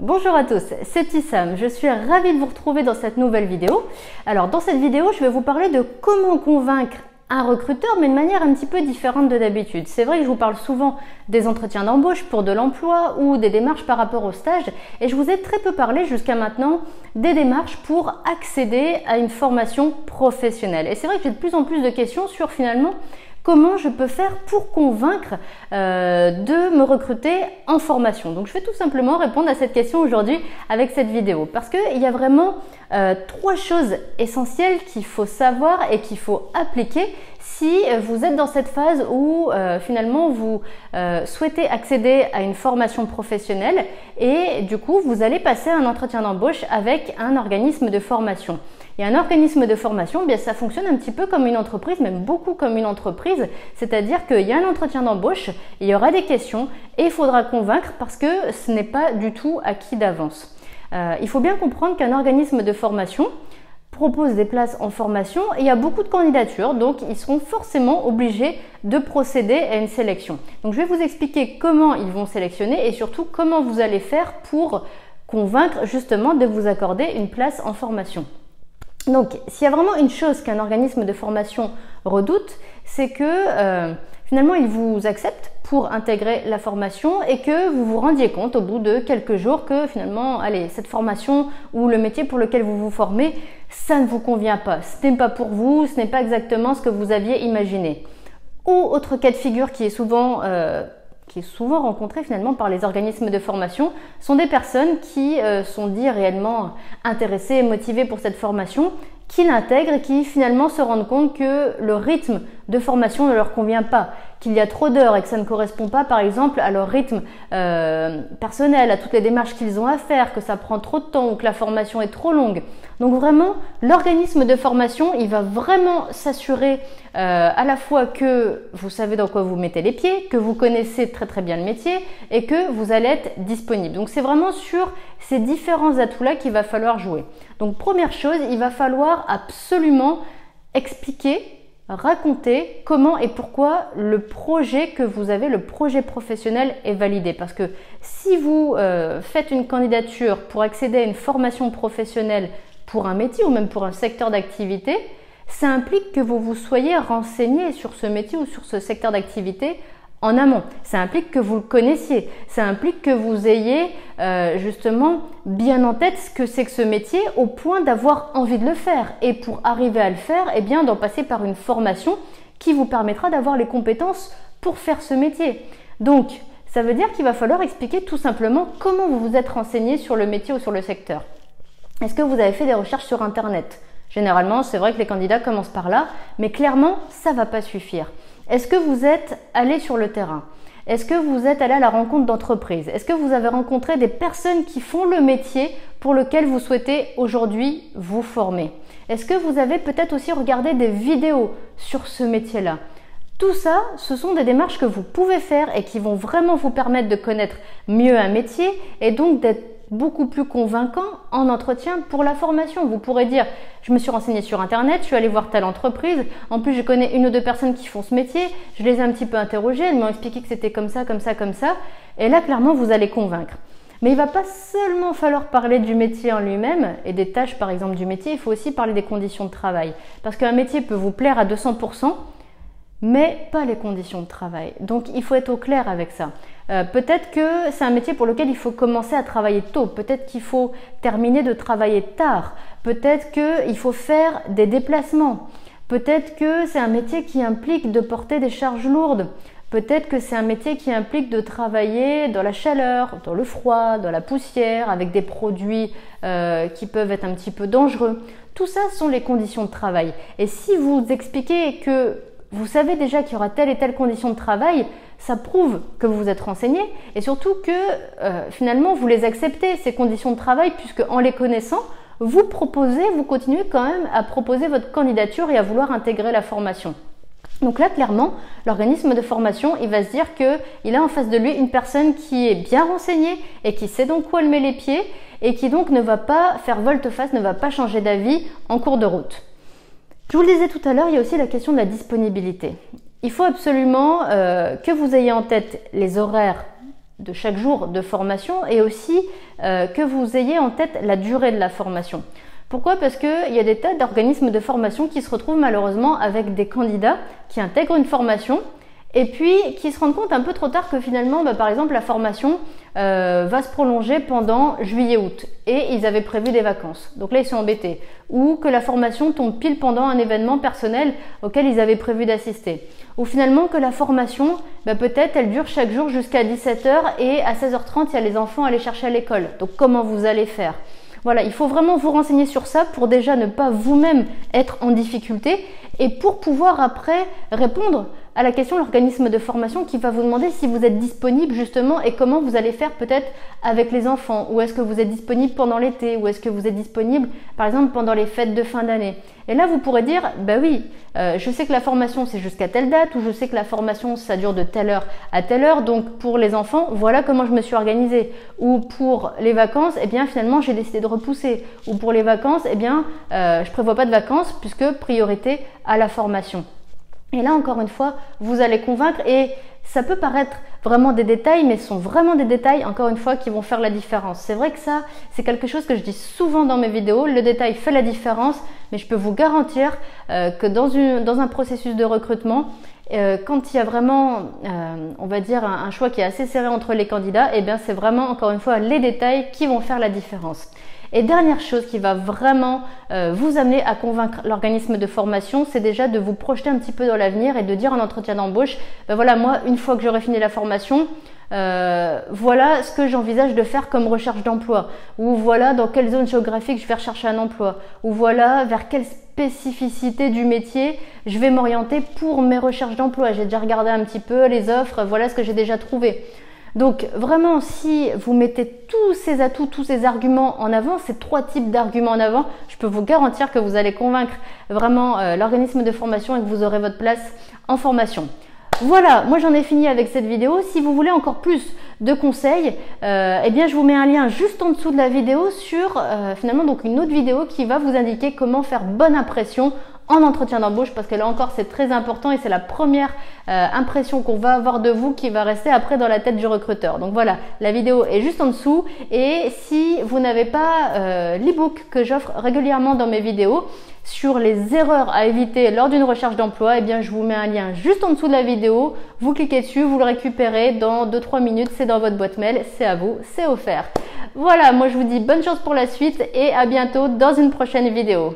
Bonjour à tous, c'est Issam, je suis ravie de vous retrouver dans cette nouvelle vidéo. Alors dans cette vidéo, je vais vous parler de comment convaincre un recruteur, mais de manière un petit peu différente de d'habitude. C'est vrai que je vous parle souvent des entretiens d'embauche pour de l'emploi ou des démarches par rapport au stage, et je vous ai très peu parlé jusqu'à maintenant des démarches pour accéder à une formation professionnelle. Et c'est vrai que j'ai de plus en plus de questions sur finalement comment je peux faire pour convaincre de me recruter en formation. Donc je vais tout simplement répondre à cette question aujourd'hui avec cette vidéo parce qu'il y a vraiment trois choses essentielles qu'il faut savoir et qu'il faut appliquer si vous êtes dans cette phase où finalement vous souhaitez accéder à une formation professionnelle et du coup vous allez passer un entretien d'embauche avec un organisme de formation. Et un organisme de formation, eh bien, ça fonctionne un petit peu comme une entreprise, même beaucoup comme une entreprise, c'est-à-dire qu'il y a un entretien d'embauche, il y aura des questions et il faudra convaincre parce que ce n'est pas du tout acquis d'avance. Il faut bien comprendre qu'un organisme de formation propose des places en formation et il y a beaucoup de candidatures, donc ils seront forcément obligés de procéder à une sélection. Donc je vais vous expliquer comment ils vont sélectionner et surtout comment vous allez faire pour convaincre justement de vous accorder une place en formation. Donc, s'il y a vraiment une chose qu'un organisme de formation redoute, c'est que finalement, il vous accepte pour intégrer la formation et que vous vous rendiez compte au bout de quelques jours que finalement, allez, cette formation ou le métier pour lequel vous vous formez, ça ne vous convient pas. Ce n'est pas pour vous, ce n'est pas exactement ce que vous aviez imaginé. Ou autre cas de figure qui est souvent rencontré finalement par les organismes de formation, sont des personnes qui sont dites réellement intéressées et motivées pour cette formation, qui l'intègrent et qui finalement se rendent compte que le rythme de formation ne leur convient pas, qu'il y a trop d'heures et que ça ne correspond pas par exemple à leur rythme personnel, à toutes les démarches qu'ils ont à faire, que ça prend trop de temps ou que la formation est trop longue. Donc vraiment, l'organisme de formation, il va vraiment s'assurer à la fois que vous savez dans quoi vous mettez les pieds, que vous connaissez très très bien le métier et que vous allez être disponible. Donc c'est vraiment sur ces différents atouts-là qu'il va falloir jouer. Donc première chose, il va falloir absolument expliquer, raconter comment et pourquoi le projet que vous avez, le projet professionnel est validé. Parce que si vous faites une candidature pour accéder à une formation professionnelle pour un métier ou même pour un secteur d'activité, ça implique que vous vous soyez renseigné sur ce métier ou sur ce secteur d'activité en amont. Ça implique que vous le connaissiez, ça implique que vous ayez justement bien en tête ce que c'est que ce métier au point d'avoir envie de le faire. Et pour arriver à le faire, eh bien d'en passer par une formation qui vous permettra d'avoir les compétences pour faire ce métier. Donc, ça veut dire qu'il va falloir expliquer tout simplement comment vous vous êtes renseigné sur le métier ou sur le secteur. Est-ce que vous avez fait des recherches sur Internet ? Généralement, c'est vrai que les candidats commencent par là, mais clairement, ça ne va pas suffire. Est-ce que vous êtes allé sur le terrain? Est-ce que vous êtes allé à la rencontre d'entreprises? Est-ce que vous avez rencontré des personnes qui font le métier pour lequel vous souhaitez aujourd'hui vous former? Est-ce que vous avez peut-être aussi regardé des vidéos sur ce métier-là? Tout ça, ce sont des démarches que vous pouvez faire et qui vont vraiment vous permettre de connaître mieux un métier et donc d'être beaucoup plus convaincant en entretien pour la formation. Vous pourrez dire, je me suis renseignée sur Internet, je suis allée voir telle entreprise, en plus je connais une ou deux personnes qui font ce métier, je les ai un petit peu interrogées, elles m'ont expliqué que c'était comme ça, comme ça, comme ça, et là clairement vous allez convaincre. Mais il ne va pas seulement falloir parler du métier en lui-même et des tâches par exemple du métier, il faut aussi parler des conditions de travail. Parce qu'un métier peut vous plaire à 200%, mais pas les conditions de travail. Donc il faut être au clair avec ça. Peut-être que c'est un métier pour lequel il faut commencer à travailler tôt, peut-être qu'il faut terminer de travailler tard, peut-être qu'il faut faire des déplacements, peut-être que c'est un métier qui implique de porter des charges lourdes, peut-être que c'est un métier qui implique de travailler dans la chaleur, dans le froid, dans la poussière, avec des produits qui peuvent être un petit peu dangereux. Tout ça sont les conditions de travail. Et si vous expliquez que vous savez déjà qu'il y aura telle et telle condition de travail, ça prouve que vous vous êtes renseigné et surtout que finalement vous les acceptez, ces conditions de travail, puisque en les connaissant, vous continuez quand même à proposer votre candidature et à vouloir intégrer la formation. Donc là, clairement, l'organisme de formation, il va se dire qu'il a en face de lui une personne qui est bien renseignée et qui sait donc où elle met les pieds et qui donc ne va pas faire volte-face, ne va pas changer d'avis en cours de route. Je vous le disais tout à l'heure, il y a aussi la question de la disponibilité. Il faut absolument que vous ayez en tête les horaires de chaque jour de formation et aussi que vous ayez en tête la durée de la formation. Pourquoi? Parce qu'il y a des tas d'organismes de formation qui se retrouvent malheureusement avec des candidats qui intègrent une formation et puis qui se rendent compte un peu trop tard que finalement, par exemple, la formation va se prolonger pendant juillet-août et ils avaient prévu des vacances. Donc là, ils sont embêtés. Ou que la formation tombe pile pendant un événement personnel auquel ils avaient prévu d'assister. Ou finalement que la formation, peut-être, elle dure chaque jour jusqu'à 17 h et à 16 h 30, il y a les enfants à aller chercher à l'école. Donc comment vous allez faire? Voilà, il faut vraiment vous renseigner sur ça pour déjà ne pas vous-même être en difficulté et pour pouvoir après répondre à la question de l'organisme de formation qui va vous demander si vous êtes disponible justement et comment vous allez faire peut-être avec les enfants, ou est-ce que vous êtes disponible pendant l'été, ou est-ce que vous êtes disponible par exemple pendant les fêtes de fin d'année. Et là vous pourrez dire, oui, je sais que la formation c'est jusqu'à telle date, ou je sais que la formation ça dure de telle heure à telle heure, donc pour les enfants voilà comment je me suis organisée. Ou pour les vacances, finalement j'ai décidé de repousser. Ou pour les vacances, je prévois pas de vacances puisque priorité à la formation. Et là, encore une fois, vous allez convaincre et ça peut paraître vraiment des détails, mais ce sont vraiment des détails, encore une fois, qui vont faire la différence. C'est vrai que ça, c'est quelque chose que je dis souvent dans mes vidéos, le détail fait la différence, mais je peux vous garantir que dans un processus de recrutement, quand il y a vraiment, on va dire, un choix qui est assez serré entre les candidats, c'est vraiment, encore une fois, les détails qui vont faire la différence. Et dernière chose qui va vraiment vous amener à convaincre l'organisme de formation, c'est déjà de vous projeter un petit peu dans l'avenir et de dire en entretien d'embauche, voilà, moi, une fois que j'aurai fini la formation, voilà ce que j'envisage de faire comme recherche d'emploi, ou voilà dans quelle zone géographique je vais rechercher un emploi, ou voilà vers quelle spécificité du métier je vais m'orienter pour mes recherches d'emploi. J'ai déjà regardé un petit peu les offres, voilà ce que j'ai déjà trouvé. Donc vraiment, si vous mettez tous ces atouts, tous ces arguments en avant, ces 3 types d'arguments en avant, je peux vous garantir que vous allez convaincre vraiment l'organisme de formation et que vous aurez votre place en formation. Voilà, moi j'en ai fini avec cette vidéo. Si vous voulez encore plus de conseils, je vous mets un lien juste en dessous de la vidéo sur finalement donc une autre vidéo qui va vous indiquer comment faire bonne impression en entretien d'embauche, parce que là encore c'est très important et c'est la première impression qu'on va avoir de vous qui va rester après dans la tête du recruteur. Donc voilà, la vidéo est juste en dessous, et si vous n'avez pas l'e-book que j'offre régulièrement dans mes vidéos sur les erreurs à éviter lors d'une recherche d'emploi, je vous mets un lien juste en dessous de la vidéo, vous cliquez dessus, vous le récupérez dans 2-3 minutes, c'est dans votre boîte mail, c'est à vous, c'est offert. Voilà, moi je vous dis bonne chance pour la suite et à bientôt dans une prochaine vidéo.